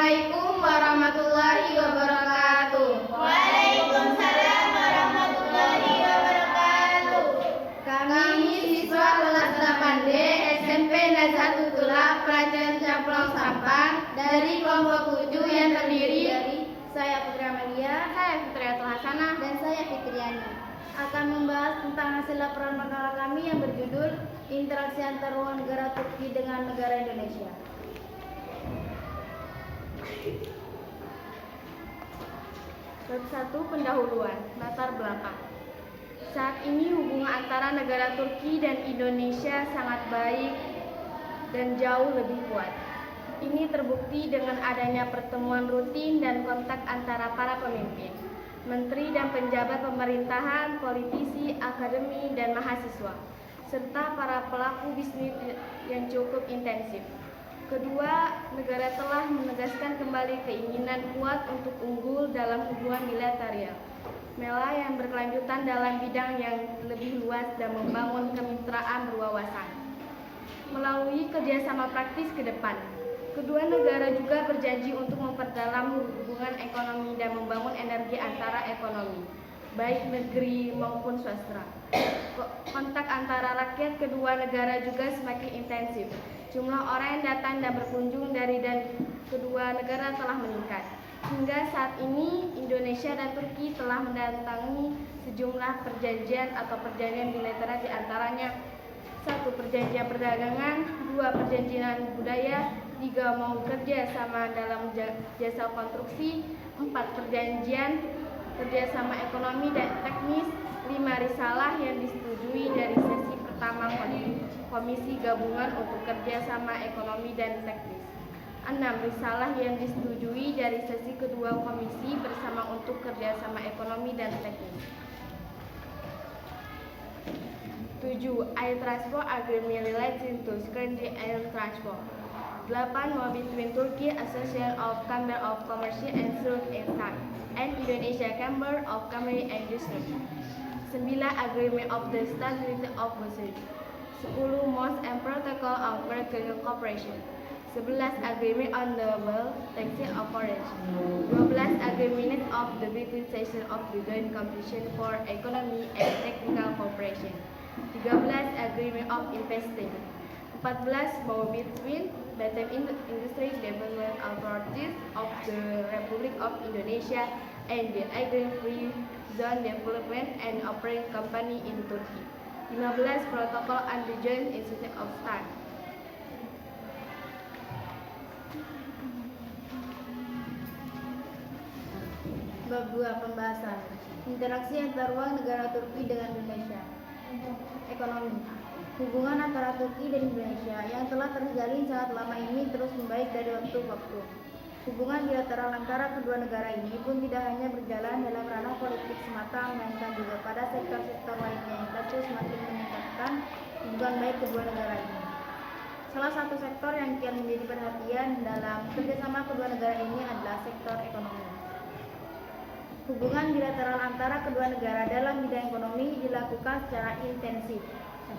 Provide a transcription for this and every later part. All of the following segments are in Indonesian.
Assalamualaikum warahmatullahi wabarakatuh. Waalaikumsalam warahmatullahi wabarakatuh. Kami siswa kelas 8D SMP Nazhatul Tulab Prajan Camplong Sampang dari kelompok 7 yang terdiri dari Saya Putri Amalia, saya Fitriyatul Hasanah dan saya Fitriani. Akan membahas tentang hasil laporan makalah kami yang berjudul Interaksi antar negara Turki dengan negara Indonesia. Bab 1 pendahuluan, latar belakang. Saat ini hubungan antara negara Turki dan Indonesia sangat baik dan jauh lebih kuat. Ini terbukti dengan adanya pertemuan rutin dan kontak antara para pemimpin, menteri dan penjabat pemerintahan, politisi, akademi, dan mahasiswa, serta para pelaku bisnis yang cukup intensif. Kedua, negara telah menegaskan kembali keinginan kuat untuk unggul dalam hubungan bilateral, yang berkelanjutan dalam bidang yang lebih luas dan membangun kemitraan berwawasan. Melalui kerjasama praktis ke depan, kedua negara juga berjanji untuk memperdalam hubungan ekonomi dan membangun energi antara ekonomi, baik negeri maupun swasta. Kontak antara rakyat kedua negara juga semakin intensif. Jumlah orang yang datang dan berkunjung dari dan kedua negara telah meningkat. Hingga saat ini, Indonesia dan Turki telah menandatangani sejumlah perjanjian atau perjanjian bilateral, di antaranya 1. Perjanjian perdagangan, 2. Perjanjian budaya, 3. Mau kerja sama dalam jasa konstruksi, 4. Perjanjian kerjasama ekonomi dan teknis, 5. Risalah yang disetujui dari sesi pertama Komisi Gabungan untuk Kerjasama Ekonomi dan Teknis, 6. Risalah yang disetujui dari sesi kedua Komisi Bersama untuk Kerjasama Ekonomi dan Teknis. 7. Air Transport Agreement relating to security air transport. 8. Law between Turkey Association of Chamber of Commerce and Industry and Indonesia Chamber of Commerce and Industry. 9. Agreement of the Stability of Bosnia. 10. Most and Protocol of Vertical Cooperation. 11. Agreement on the World Taxi Operation. 12. Agreement of the Utilization of the Joint Competition for Economy and Technical Cooperation. 13. Agreement of Investing. 14. Law between Batam Industry Development Authorities of the Republic of Indonesia and the Aegean Free Zone Development and Operating Company in Turkey. 15. Protocol on the Joint Institute of Staff. Bab 2 pembahasan interaksi antar negara Turki dengan Indonesia. Ekonomi. Hubungan antara Turki dan Indonesia yang telah terjalin sangat lama ini terus membaik dari waktu ke waktu. Hubungan bilateral antara kedua negara ini pun tidak hanya berjalan dalam ranah politik semata, melainkan juga pada sektor-sektor lainnya yang terus semakin meningkatkan hubungan baik kedua negara ini. Salah satu sektor yang kian menjadi perhatian dalam kerjasama kedua negara ini adalah sektor ekonomi. Hubungan bilateral antara kedua negara dalam bidang ekonomi dilakukan secara intensif.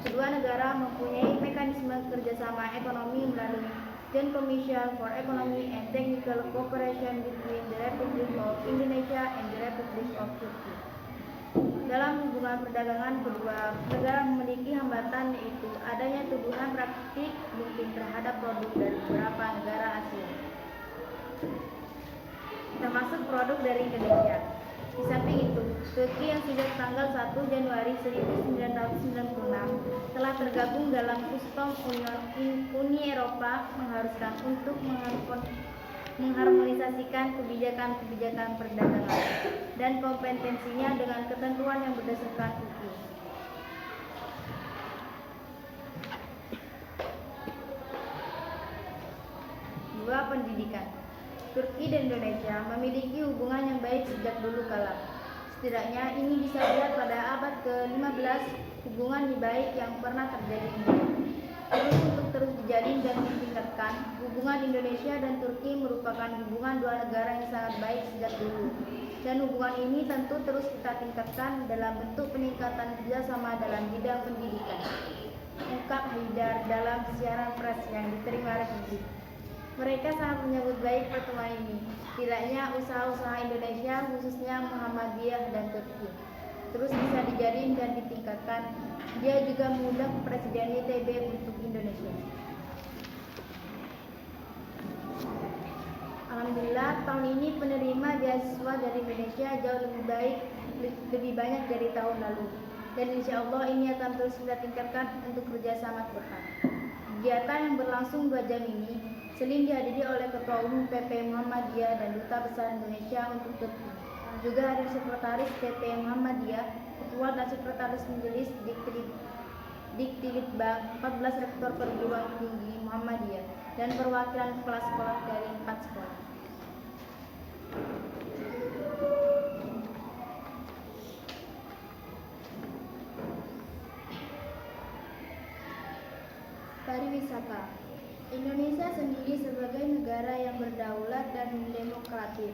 Kedua negara mempunyai mekanisme kerjasama ekonomi melalui Joint Commission for Economy and Technical Cooperation between the Republic of Indonesia and the Republic of Turkey. Dalam hubungan perdagangan, kedua negara memiliki hambatan, yaitu adanya tuduhan praktik dumping terhadap produk dari beberapa negara Asia, termasuk produk dari Indonesia. Di samping itu, Turki yang sejak tanggal 1 Januari 1996 telah tergabung dalam Custom Uni Eropa mengharuskan untuk mengharmonisasikan kebijakan-kebijakan perdagangan dan kompetensinya dengan ketentuan yang berdasarkan hukum. 2. Pendidikan. Turki dan Indonesia memiliki hubungan yang baik sejak dulu kala. Setidaknya ini bisa dilihat pada abad ke-15, hubungan baik yang pernah terjadi ini. Untuk terus dijalin dan ditingkatkan, hubungan Indonesia dan Turki merupakan hubungan dua negara yang sangat baik sejak dulu. Dan hubungan ini tentu terus kita tingkatkan dalam bentuk peningkatan kerjasama dalam bidang pendidikan. Ungkap Haidar dalam siaran pers yang diterima Republik. Mereka sangat menyambut baik pertemuan ini. Setidaknya usaha-usaha Indonesia, khususnya Muhammadiyah dan Turki, terus bisa dijalin dan ditingkatkan. Dia juga mengundang Presiden YTB untuk Indonesia. Alhamdulillah, tahun ini penerima beasiswa dari Indonesia jauh lebih banyak dari tahun lalu. Dan insya Allah ini akan terus kita tingkatkan untuk kerjasama ke depan. Kegiatan yang berlangsung 2 jam ini sering dihadiri oleh Ketua Umum PP Muhammadiyah dan Duta Besar Indonesia untuk Turki. Juga ada Sekretaris PP Muhammadiyah, Ketua dan Sekretaris Majelis Diktilitbang, 14 Rektor Perguruan Tinggi Muhammadiyah, dan perwakilan kepala sekolah dari 4 sekolah. Pariwisata. Indonesia sendiri sebagai negara yang berdaulat dan demokratis,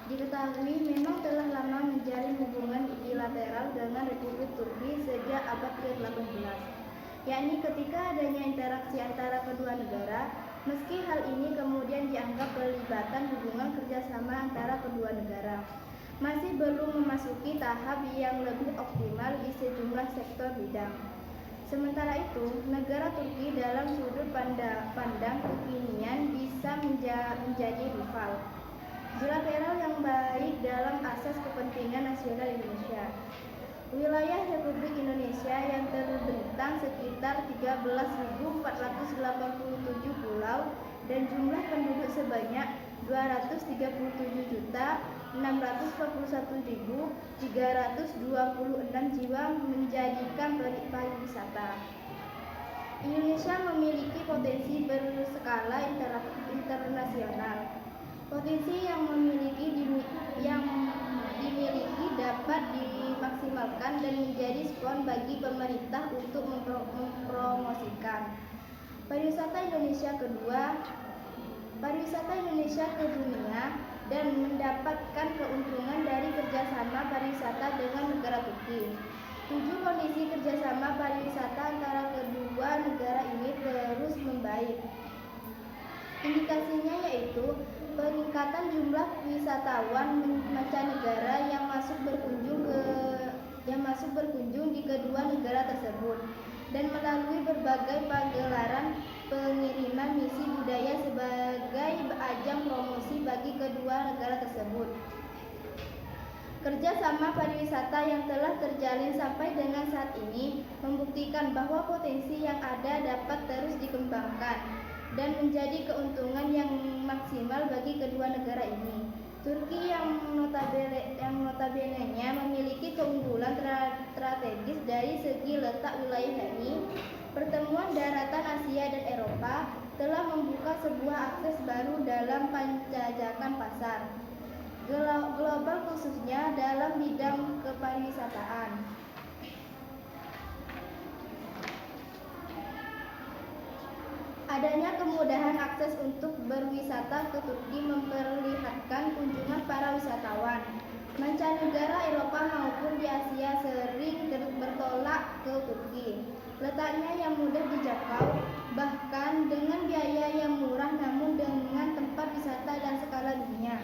diketahui memang telah lama menjalin hubungan bilateral dengan Republik Turki sejak abad ke-18, yakni ketika adanya interaksi antara kedua negara. Meski hal ini kemudian dianggap pelibatan hubungan kerjasama antara kedua negara, masih belum memasuki tahap yang lebih optimal di sejumlah sektor bidang. Sementara itu, negara Turki dalam sudut pandang kekinian bisa menjadi rival bilateral yang baik dalam asas kepentingan nasional Indonesia. Wilayah Republik Indonesia yang terbentang sekitar 13.487 pulau dan jumlah penduduk sebanyak 237.641.326 jiwa menjadikan pariwisata. Indonesia memiliki potensi berskala internasional. Potensi yang dimiliki dapat dimaksimalkan dan menjadi spon bagi pemerintah untuk mempromosikan pariwisata Indonesia ke dunia dan mendapatkan keuntungan dari kerjasama pariwisata dengan negara Turki. 7 kondisi kerjasama pariwisata antara kedua negara ini terus membaik. Indikasinya yaitu peningkatan jumlah wisatawan mancanegara yang masuk berkunjung di kedua negara tersebut, dan melalui berbagai pagelaran pengiriman misi budaya sebagai ajang promosi bagi kedua negara tersebut. Kerjasama pariwisata yang telah terjalin sampai dengan saat ini membuktikan bahwa potensi yang ada dapat terus dikembangkan dan menjadi keuntungan yang maksimal bagi kedua negara ini. Turki yang notabene-nya memiliki keunggulan strategis dari segi letak wilayah ini, pertemuan daratan Asia dan Eropa telah membuka sebuah akses baru dalam penjajakan pasar global khususnya dalam bidang kepariwisataan. Adanya kemudahan akses untuk berwisata ke Turki memperlihatkan kunjungan para wisatawan mancanegara Eropa maupun di Asia sering bertolak ke Turki. Letaknya yang mudah dijangkau, bahkan dengan biaya yang murah namun dengan tempat wisata dan skala dunia.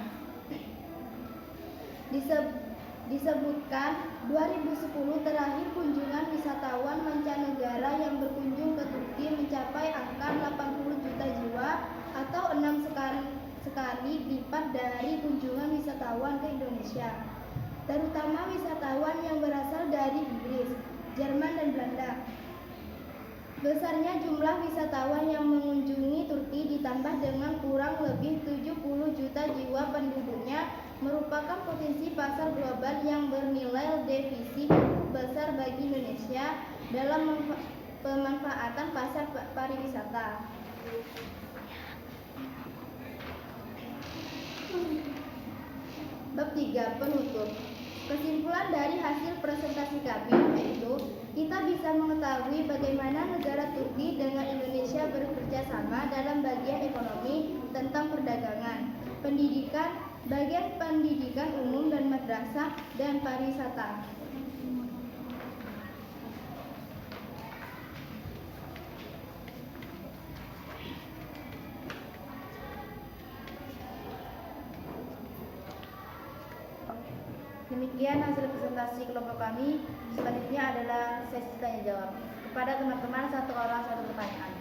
Disebutkan 2010 terakhir kunjungan wisatawan mancanegara yang berkunjung ke Turki mencapai angka 80 juta jiwa atau 6 kali lipat dari kunjungan wisatawan ke Indonesia, terutama wisatawan yang berasal dari Inggris, Jerman, dan Belanda. Besarnya jumlah wisatawan yang mengunjungi Turki ditambah dengan kurang lebih 70 juta jiwa penduduknya merupakan potensi pasar global yang bernilai devisa cukup besar bagi Indonesia dalam pemanfaatan pasar pariwisata. Bab 3. Penutup. Kesimpulan dari hasil presentasi kami yaitu kita bisa mengetahui bagaimana negara Turki dengan Indonesia bekerja sama dalam bagian ekonomi tentang perdagangan, pendidikan, bagian pendidikan umum dan madrasah, dan pariwisata. Demikian hasil presentasi kelompok kami. Selanjutnya adalah sesi tanya jawab. Kepada teman-teman, satu orang satu pertanyaan.